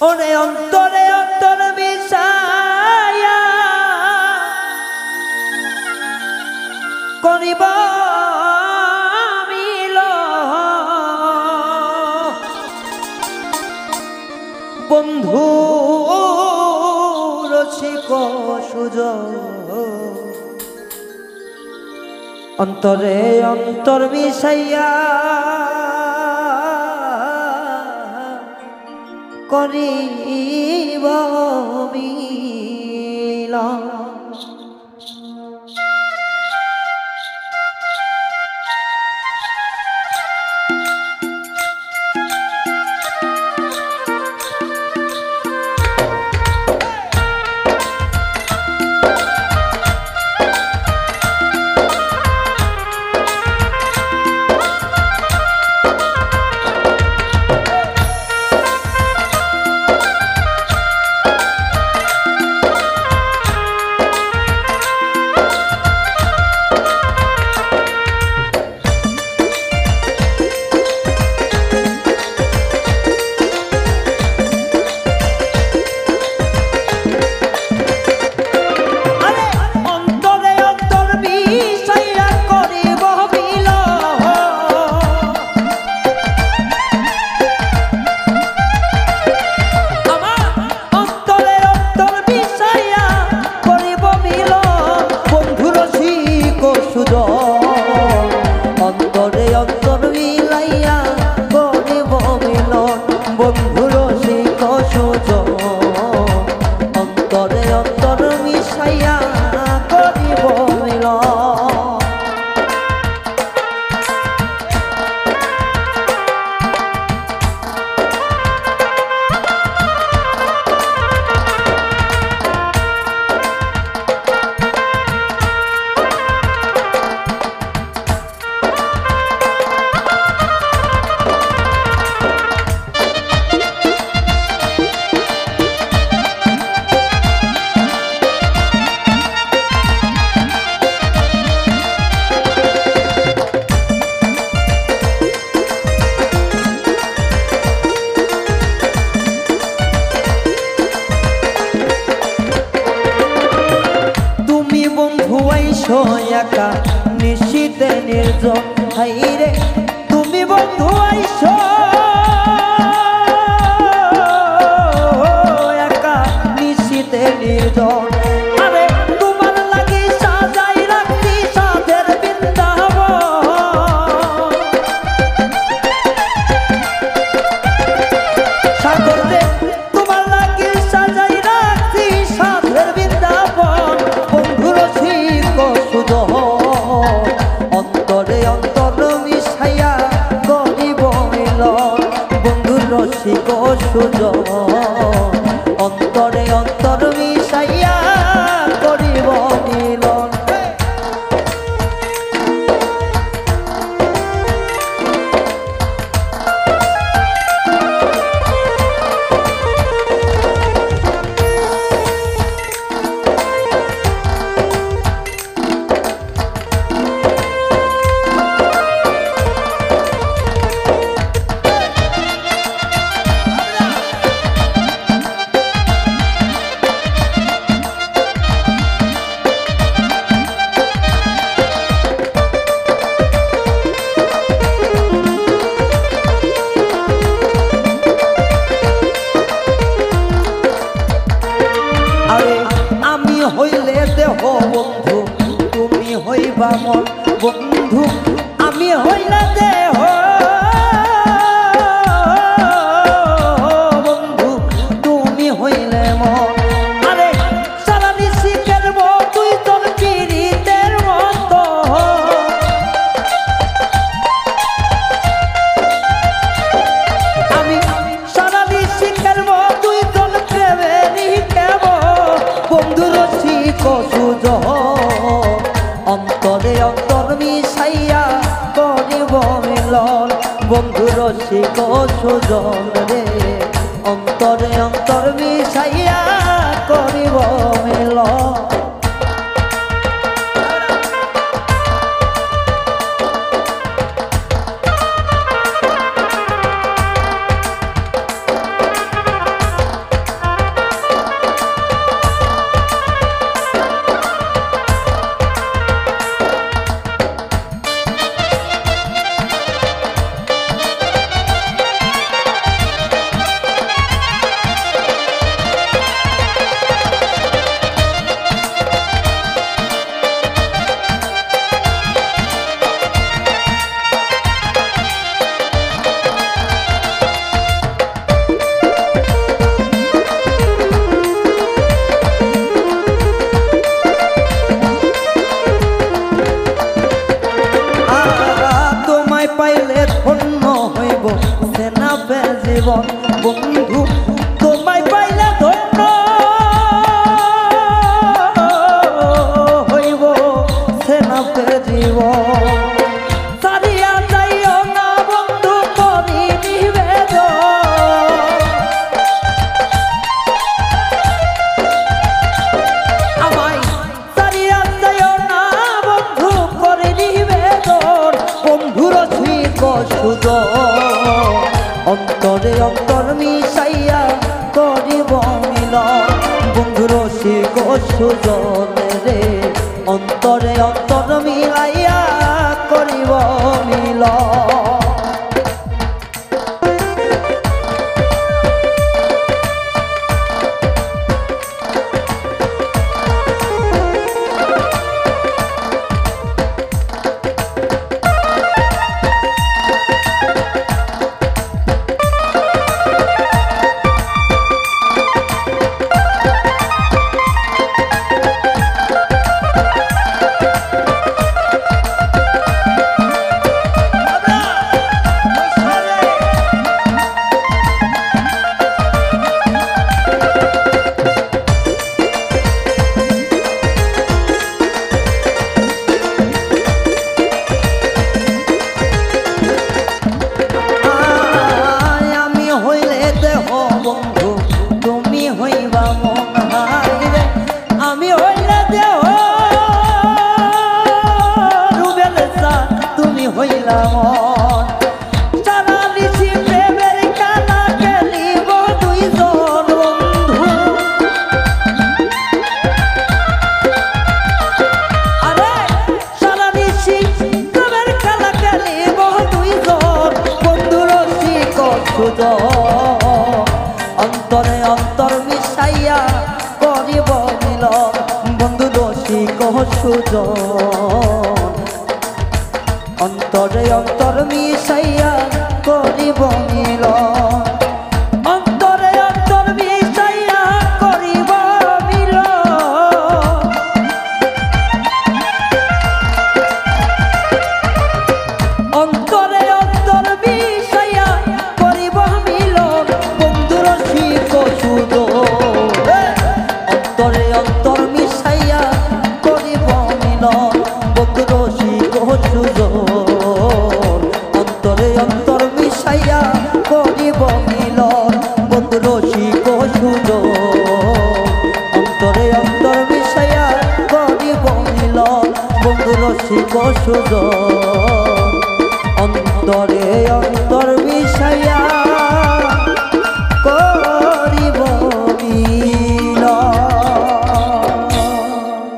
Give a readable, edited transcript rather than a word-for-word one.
ওরে অন্তরে অন্তর মিশায়া করিব মিল বন্ধু রসিক সুযোগ অন্তরে অন্তর মিশাইয়া করিব মিলন। অন্তরে অন্তর মিলাইয়া করিব মিলন বন্ধু রসিক সুযোগ অন্তরে অন্তর মিশাইয়া করিব মিলন। একা নিশীতে নির্জন হাইরে তুমি বন্ধু আইছো একা নিশীতে নির্জন আরে তোমার লাগি সাজাই রাখছি সাধের বৃন্দাবন সাগর রে তোমার লাগি সাজাই রাখছি সাধের বৃন্দাবন বন্ধু রসিক অন্তরে অন্তর মিশাইয়া করিব মিলন বন্ধু রসিক সুযোগ অন্তরে অন্তর মিশাইয়া করিব মিলন। হইলে দেহ বন্ধু তুমি হইবা মন বন্ধু আমি হইলে দেহ বন্ধু তুমি হইলে মন আরে সারা নিশিকের তুই তোর পীড়িতের মতো আমি সারা নিশিকের তুই তোর প্রেমেরই কেব বন্ধু রসিক সুযোগ অন্তরে অন্তর মিশাইয়া করিব মিলন বন্ধু রসিক সুযোগ রে অন্তরে অন্তর মিশাইয়া করিব মিলন। জীবন বন্ধু তোমায় পাইলে ধন্য হইব সেনাপে জীবন সারিয়া যাইও না বন্ধু করি নিবেদন আমায় সারিয়া যাইও না বন্ধু করি নিবেদন বন্ধুর ঠিক সুজন অন্তরে অন্তর মিশাইয়া করিব মিলন বন্ধুর শিখ সুজন রে অন্তরে অন্তর মিলাইয়া করিব মিলন অন্তরে অন্তর মিশাইয়া করিব মিলন বন্ধু দোষী কহ সুজন অন্তরে অন্তর মিশাইয়া করিব মিলন অন্তরে অন্তর মিশাইয়া করিব মিলন অন্তরে অন্তর মিশাইয়া করিব মিলন বন্ধুর শিখ সুজন অন্তরে অন্তর মিশাইয়া করিব মিলন বন্ধুর শিখ সুজন অন্তরে অন্তর মিশাইয়া করিব মিলন বন্ধুর শিখ সুজন অন্তরে অন্তর মিশাইয়া করিব মিলন বন্ধুর শিখ সুজন অন্তরে অন্তর মিশাইয়া